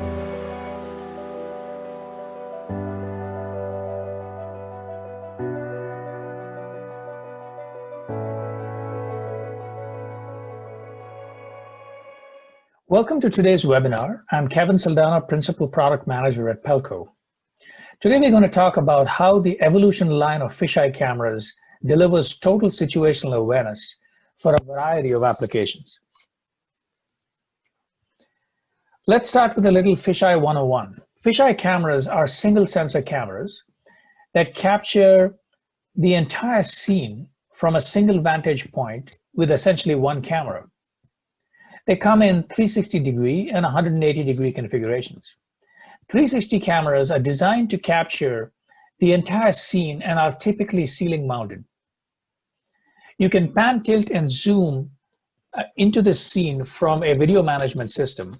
Welcome to today's webinar. I'm Kevin Saldana, Principal Product Manager at Pelco. Today we're going to talk about how the Evolution line of fisheye cameras delivers total situational awareness for a variety of applications. Let's start with a little fisheye 101. Fisheye cameras are single sensor cameras that capture the entire scene from a single vantage point with essentially one camera. They come in 360-degree and 180-degree configurations. 360 cameras are designed to capture the entire scene and are typically ceiling mounted. You can pan, tilt, and zoom into the scene from a video management system.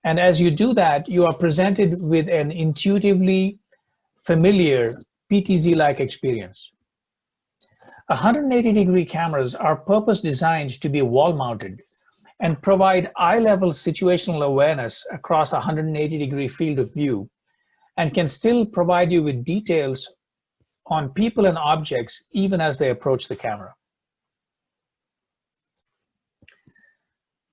And as you do that, you are presented with an intuitively familiar PTZ-like experience. 180-degree cameras are purpose designed to be wall mounted and provide eye-level situational awareness across a 180-degree field of view, and can still provide you with details on people and objects even as they approach the camera.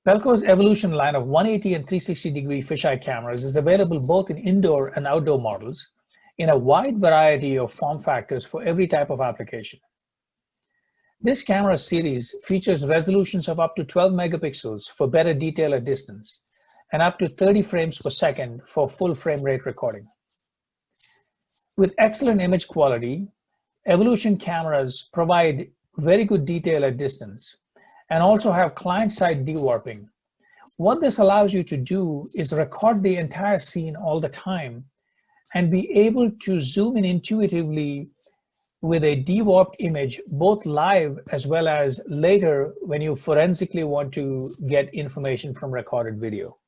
Pelco's Evolution line of 180 and 360-degree fisheye cameras is available both in indoor and outdoor models in a wide variety of form factors for every type of application. This camera series features resolutions of up to 12 megapixels for better detail at distance, and up to 30 frames per second for full frame rate recording. With excellent image quality, Evolution cameras provide very good detail at distance and also have client-side dewarping. What this allows you to do is record the entire scene all the time and be able to zoom in intuitively with a dewarped image, both live as well as later when you forensically want to get information from recorded video.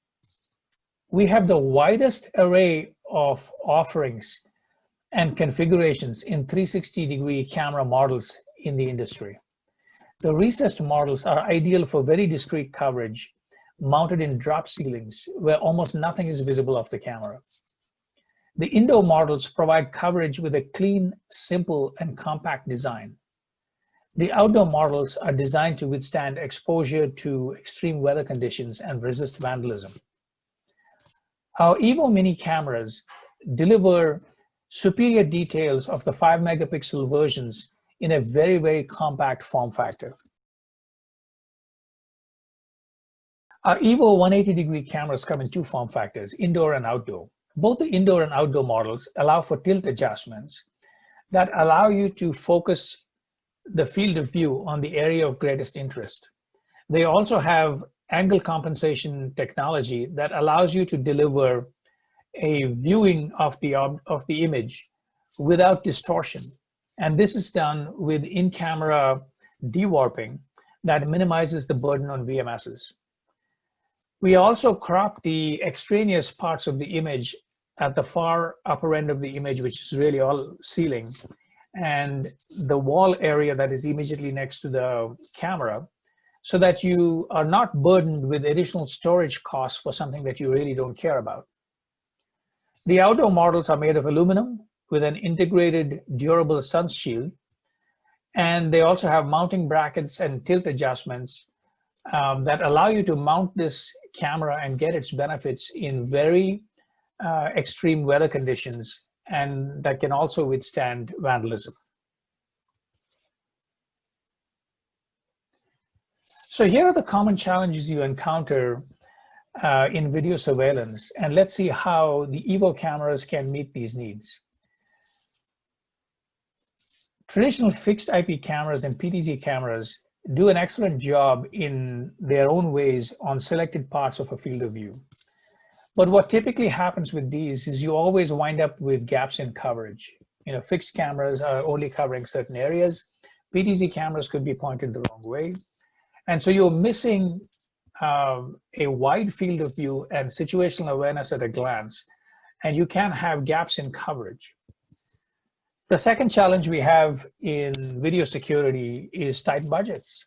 We have the widest array of offerings and configurations in 360-degree camera models in the industry. The recessed models are ideal for very discrete coverage, mounted in drop ceilings where almost nothing is visible of the camera. The indoor models provide coverage with a clean, simple, and compact design. The outdoor models are designed to withstand exposure to extreme weather conditions and resist vandalism. Our Evo Mini cameras deliver superior details of the 5-megapixel versions in a very, very compact form factor. Our Evo 180-degree cameras come in two form factors, indoor and outdoor. Both the indoor and outdoor models allow for tilt adjustments that allow you to focus the field of view on the area of greatest interest. They also have angle compensation technology that allows you to deliver a viewing of the image without distortion. And this is done with in-camera dewarping that minimizes the burden on VMSs. We also crop the extraneous parts of the image at the far upper end of the image, which is really all ceiling, and the wall area that is immediately next to the camera, so that you are not burdened with additional storage costs for something that you really don't care about. The outdoor models are made of aluminum with an integrated durable sun shield, and they also have mounting brackets and tilt adjustments that allow you to mount this camera and get its benefits in very extreme weather conditions, and that can also withstand vandalism. So here are the common challenges you encounter in video surveillance, and let's see how the Evo cameras can meet these needs. Traditional fixed IP cameras and PTZ cameras do an excellent job in their own ways on selected parts of a field of view. But what typically happens with these is you always wind up with gaps in coverage. Fixed cameras are only covering certain areas. PTZ cameras could be pointed the wrong way. And so you're missing a wide field of view and situational awareness at a glance, and you can have gaps in coverage. The second challenge we have in video security is tight budgets.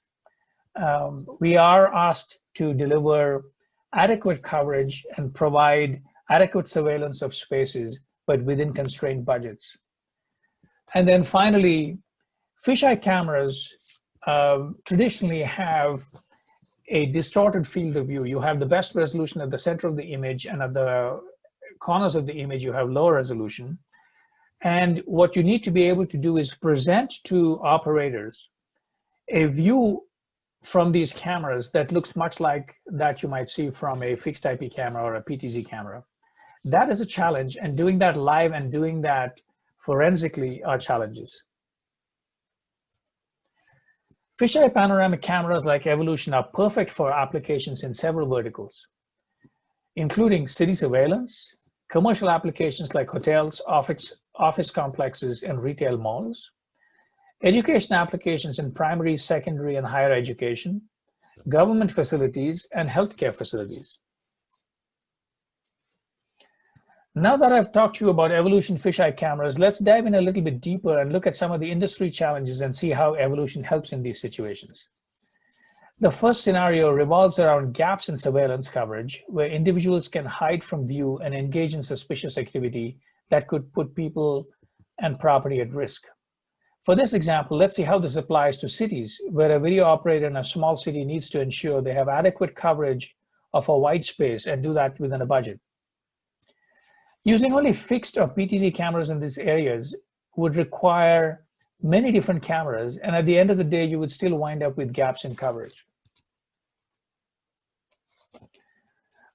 We are asked to deliver adequate coverage and provide adequate surveillance of spaces, but within constrained budgets. And then finally, fisheye cameras traditionally have a distorted field of view. You have the best resolution at the center of the image, and at the corners of the image, you have low resolution. And what you need to be able to do is present to operators a view from these cameras that looks much like that you might see from a fixed IP camera or a PTZ camera. That is a challenge, and doing that live and doing that forensically are challenges. Fisheye panoramic cameras like Evolution are perfect for applications in several verticals, including city surveillance, commercial applications like hotels, office complexes, and retail malls, education applications in primary, secondary, and higher education, government facilities, and healthcare facilities. Now that I've talked to you about Evolution fisheye cameras, let's dive in a little bit deeper and look at some of the industry challenges and see how Evolution helps in these situations. The first scenario revolves around gaps in surveillance coverage, where individuals can hide from view and engage in suspicious activity that could put people and property at risk. For this example, let's see how this applies to cities, where a video operator in a small city needs to ensure they have adequate coverage of a wide space and do that within a budget. Using only fixed or PTZ cameras in these areas would require many different cameras, and at the end of the day, you would still wind up with gaps in coverage.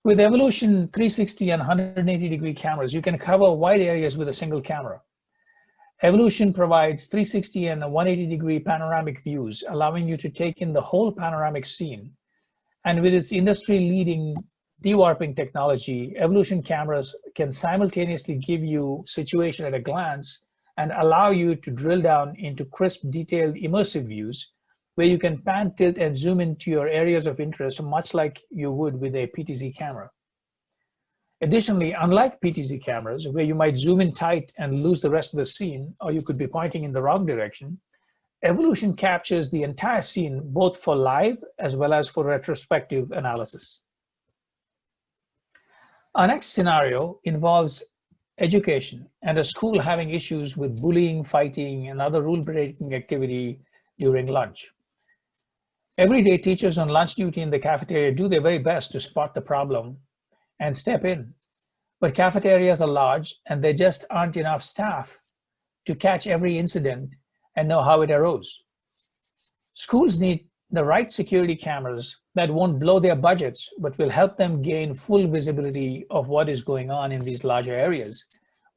With Evolution 360 and 180-degree cameras, you can cover wide areas with a single camera. Evolution provides 360 and 180-degree panoramic views, allowing you to take in the whole panoramic scene. And with its industry-leading dewarping technology, Evolution cameras can simultaneously give you situation at a glance and allow you to drill down into crisp, detailed, immersive views where you can pan, tilt, and zoom into your areas of interest, much like you would with a PTZ camera. Additionally, unlike PTZ cameras, where you might zoom in tight and lose the rest of the scene, or you could be pointing in the wrong direction, Evolution captures the entire scene, both for live as well as for retrospective analysis. Our next scenario involves education and a school having issues with bullying, fighting, and other rule-breaking activity during lunch. Every day, teachers on lunch duty in the cafeteria do their very best to spot the problem and step in. But cafeterias are large, and there just aren't enough staff to catch every incident and know how it arose. Schools need the right security cameras that won't blow their budgets, but will help them gain full visibility of what is going on in these larger areas,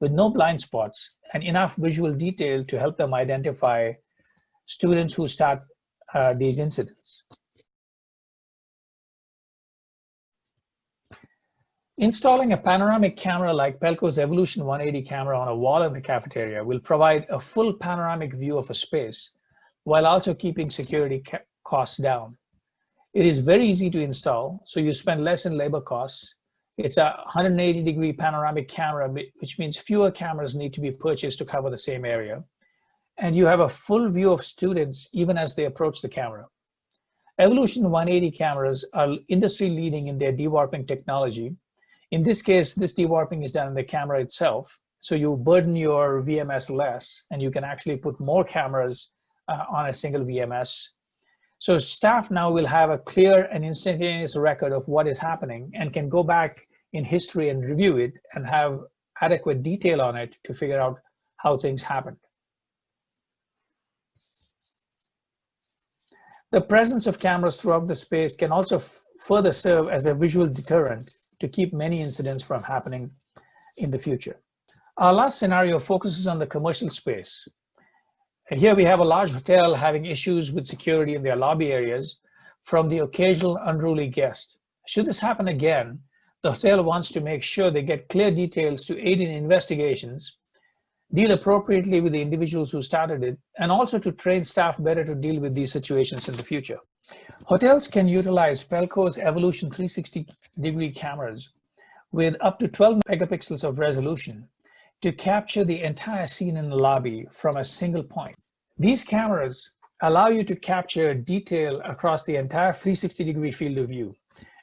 with no blind spots and enough visual detail to help them identify students who start these incidents. Installing a panoramic camera like Pelco's Evolution 180 camera on a wall in the cafeteria will provide a full panoramic view of a space while also keeping security costs down. It is very easy to install, so you spend less in labor costs. It's a 180-degree panoramic camera, which means fewer cameras need to be purchased to cover the same area. And you have a full view of students even as they approach the camera. Evolution 180 cameras are industry-leading in their dewarping technology. In this case, this dewarping is done in the camera itself, so you burden your VMS less, and you can actually put more cameras on a single VMS. So staff now will have a clear and instantaneous record of what is happening and can go back in history and review it and have adequate detail on it to figure out how things happened. The presence of cameras throughout the space can also further serve as a visual deterrent to keep many incidents from happening in the future. Our last scenario focuses on the commercial space. And here we have a large hotel having issues with security in their lobby areas from the occasional unruly guest. Should this happen again, the hotel wants to make sure they get clear details to aid in investigations, deal appropriately with the individuals who started it, and also to train staff better to deal with these situations in the future. Hotels can utilize Pelco's Evolution 360-degree cameras with up to 12 megapixels of resolution to capture the entire scene in the lobby from a single point. These cameras allow you to capture detail across the entire 360-degree field of view,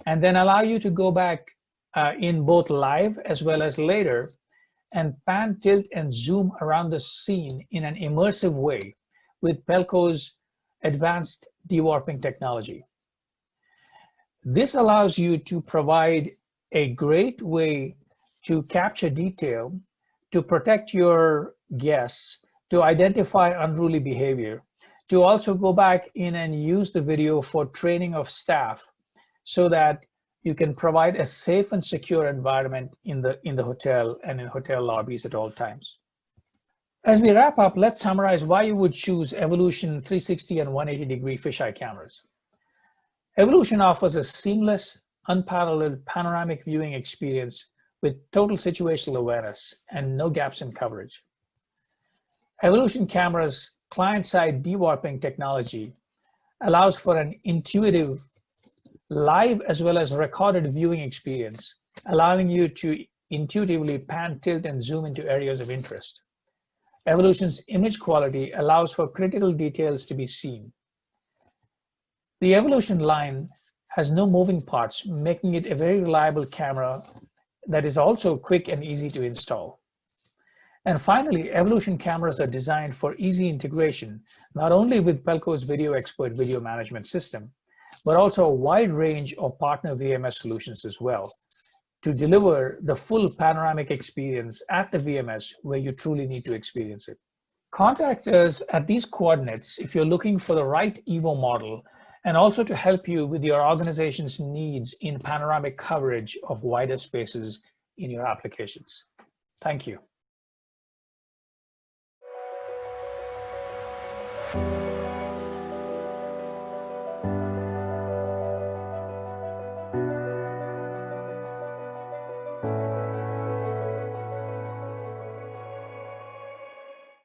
and then allow you to go back in both live as well as later, and pan, tilt, and zoom around the scene in an immersive way with Pelco's advanced dewarping technology. This allows you to provide a great way to capture detail, to protect your guests, to identify unruly behavior, to also go back in and use the video for training of staff so that you can provide a safe and secure environment in the hotel and in hotel lobbies at all times. As we wrap up, let's summarize why you would choose Evolution 360 and 180-degree fisheye cameras. Evolution offers a seamless, unparalleled panoramic viewing experience with total situational awareness and no gaps in coverage. Evolution camera's client-side dewarping technology allows for an intuitive live as well as recorded viewing experience, allowing you to intuitively pan, tilt, and zoom into areas of interest. Evolution's image quality allows for critical details to be seen. The Evolution line has no moving parts, making it a very reliable camera that is also quick and easy to install. And finally, Evolution cameras are designed for easy integration, not only with Pelco's VideoXpert video management system, but also a wide range of partner VMS solutions as well, to deliver the full panoramic experience at the VMS where you truly need to experience it. Contact us at these coordinates if you're looking for the right EVO model, and also to help you with your organization's needs in panoramic coverage of wider spaces in your applications. Thank you.